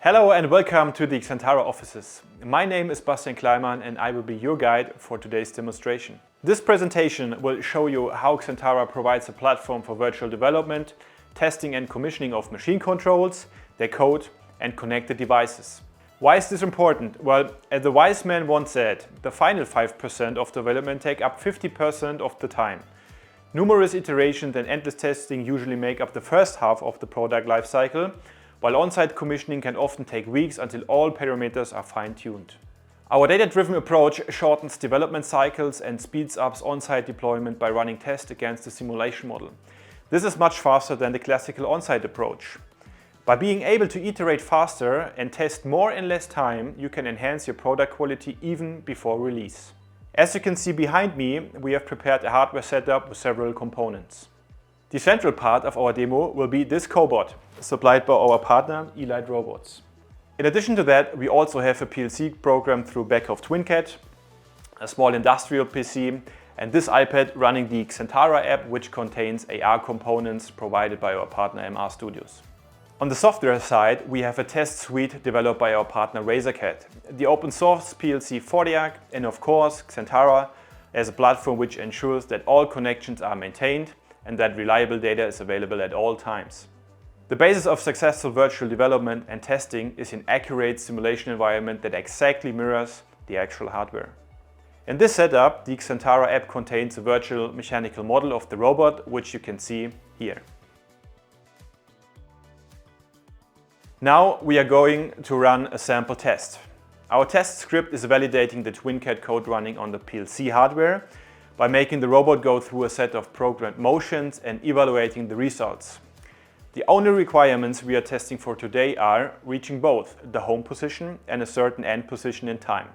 Hello and welcome to the Xentara offices. My name is Bastian Kleimann and I will be your guide for today's demonstration. This presentation will show you how Xentara provides a platform for virtual development, testing and commissioning of machine controls, their code and connected devices. Why is this important? Well, as the wise man once said, the final 5% of development take up 50% of the time. Numerous iterations and endless testing usually make up the first half of the product lifecycle, while on-site commissioning can often take weeks until all parameters are fine-tuned. Our data-driven approach shortens development cycles and speeds up on-site deployment by running tests against the simulation model. This is much faster than the classical on-site approach. By being able to iterate faster and test more in less time, you can enhance your product quality even before release. As you can see behind me, we have prepared a hardware setup with several components. The central part of our demo will be this cobot, supplied by our partner Elite Robots. In addition to that, we also have a PLC program through back of TwinCAD, a small industrial PC, and this iPad running the Xentara app, which contains AR components provided by our partner MR Studios. On the software side, we have a test suite developed by our partner RazorCAD, the open source PLC Fordiac, and of course Xentara as a platform which ensures that all connections are maintained and that reliable data is available at all times. The basis of successful virtual development and testing is an accurate simulation environment that exactly mirrors the actual hardware. In this setup, the Xentara app contains a virtual mechanical model of the robot, which you can see here. Now we are going to run a sample test. Our test script is validating the TwinCAD code running on the PLC hardware by making the robot go through a set of programmed motions and evaluating the results. The only requirements we are testing for today are reaching both the home position and a certain end position in time.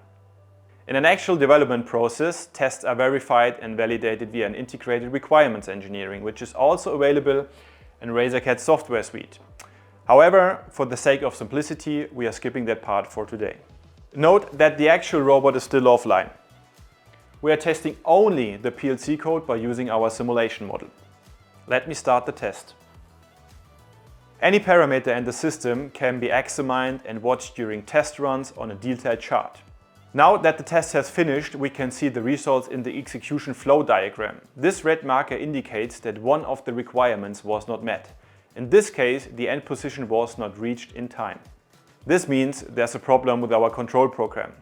In an actual development process, tests are verified and validated via an integrated requirements engineering, which is also available in RazorCAD software suite. However, for the sake of simplicity, we are skipping that part for today. Note that the actual robot is still offline. We are testing only the PLC code by using our simulation model. Let me start the test. Any parameter in the system can be examined and watched during test runs on a detailed chart. Now that the test has finished, we can see the results in the execution flow diagram. This red marker indicates that one of the requirements was not met. In this case, the end position was not reached in time. This means there's a problem with our control program.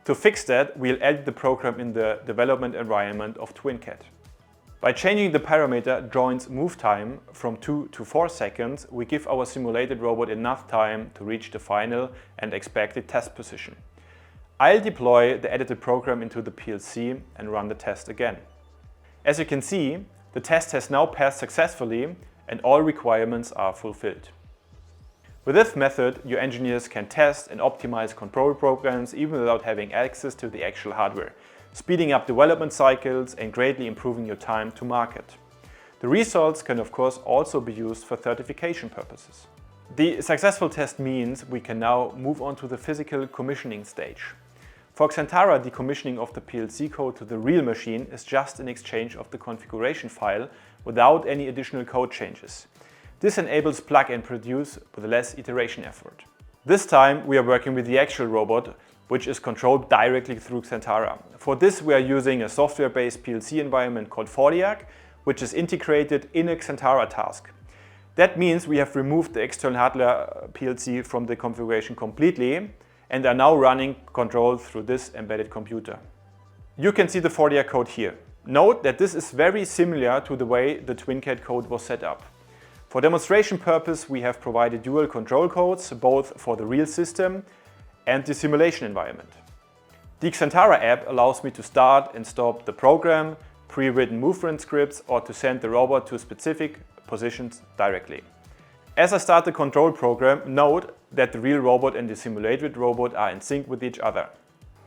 To fix that, we'll edit the program in the development environment of TwinCAD. By changing the parameter joints move time from 2 to 4 seconds, we give our simulated robot enough time to reach the final and expected test position. I'll deploy the edited program into the PLC and run the test again. As you can see, the test has now passed successfully and all requirements are fulfilled. With this method, your engineers can test and optimize control programs even without having access to the actual hardware, speeding up development cycles and greatly improving your time to market. The results can of course also be used for certification purposes. The successful test means we can now move on to the physical commissioning stage. For Xentara, the commissioning of the PLC code to the real machine is just an exchange of the configuration file without any additional code changes. This enables plug and produce with less iteration effort. This time we are working with the actual robot, which is controlled directly through Xentara. For this we are using a software-based PLC environment called Fordiac, which is integrated in a Xentara task. That means we have removed the external hardware PLC from the configuration completely and are now running control through this embedded computer. You can see the Fordiac code here. Note that this is very similar to the way the TwinCAD code was set up. For demonstration purpose, we have provided dual control codes, both for the real system and the simulation environment. The Xentara app allows me to start and stop the program, pre-written movement scripts, or to send the robot to specific positions directly. As I start the control program, note that the real robot and the simulated robot are in sync with each other.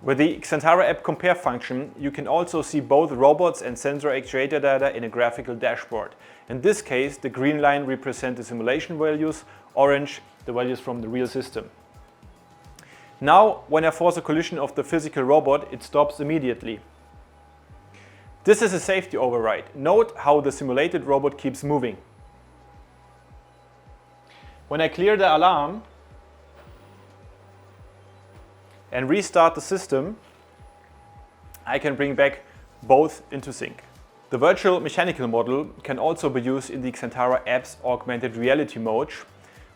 With the Xentara app compare function, you can also see both robots and sensor actuator data in a graphical dashboard. In this case, the green line represents the simulation values, orange the values from the real system. Now, when I force a collision of the physical robot, it stops immediately. This is a safety override. Note how the simulated robot keeps moving. When I clear the alarm, and restart the system, I can bring back both into sync. The virtual mechanical model can also be used in the Xentara app's augmented reality mode,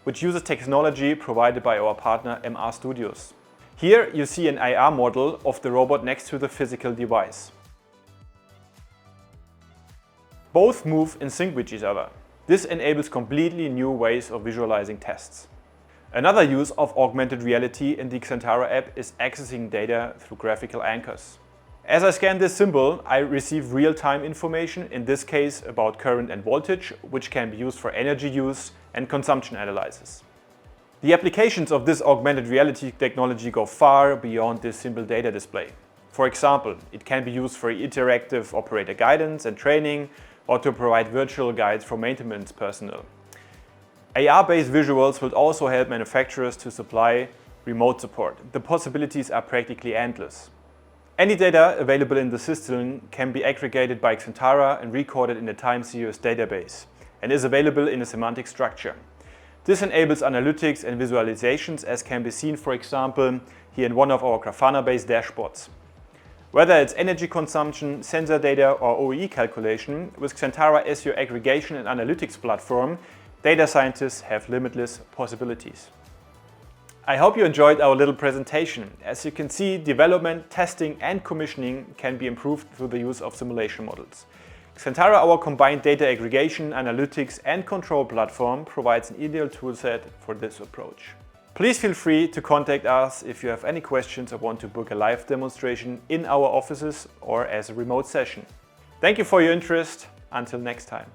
which uses technology provided by our partner MR Studios. Here you see an AR model of the robot next to the physical device. Both move in sync with each other. This enables completely new ways of visualizing tests. Another use of augmented reality in the Xentara app is accessing data through graphical anchors. As I scan this symbol, I receive real-time information, in this case about current and voltage, which can be used for energy use and consumption analysis. The applications of this augmented reality technology go far beyond this simple data display. For example, it can be used for interactive operator guidance and training, or to provide virtual guides for maintenance personnel. AR-based visuals will also help manufacturers to supply remote support. The possibilities are practically endless. Any data available in the system can be aggregated by Xentara and recorded in a time series database, and is available in a semantic structure. This enables analytics and visualizations, as can be seen, for example, here in one of our Grafana-based dashboards. Whether it's energy consumption, sensor data, or OEE calculation, with Xentara as your aggregation and analytics platform, data scientists have limitless possibilities. I hope you enjoyed our little presentation. As you can see, development, testing and commissioning can be improved through the use of simulation models. Xentara, our combined data aggregation, analytics and control platform, provides an ideal toolset for this approach. Please feel free to contact us if you have any questions or want to book a live demonstration in our offices or as a remote session. Thank you for your interest. Until next time.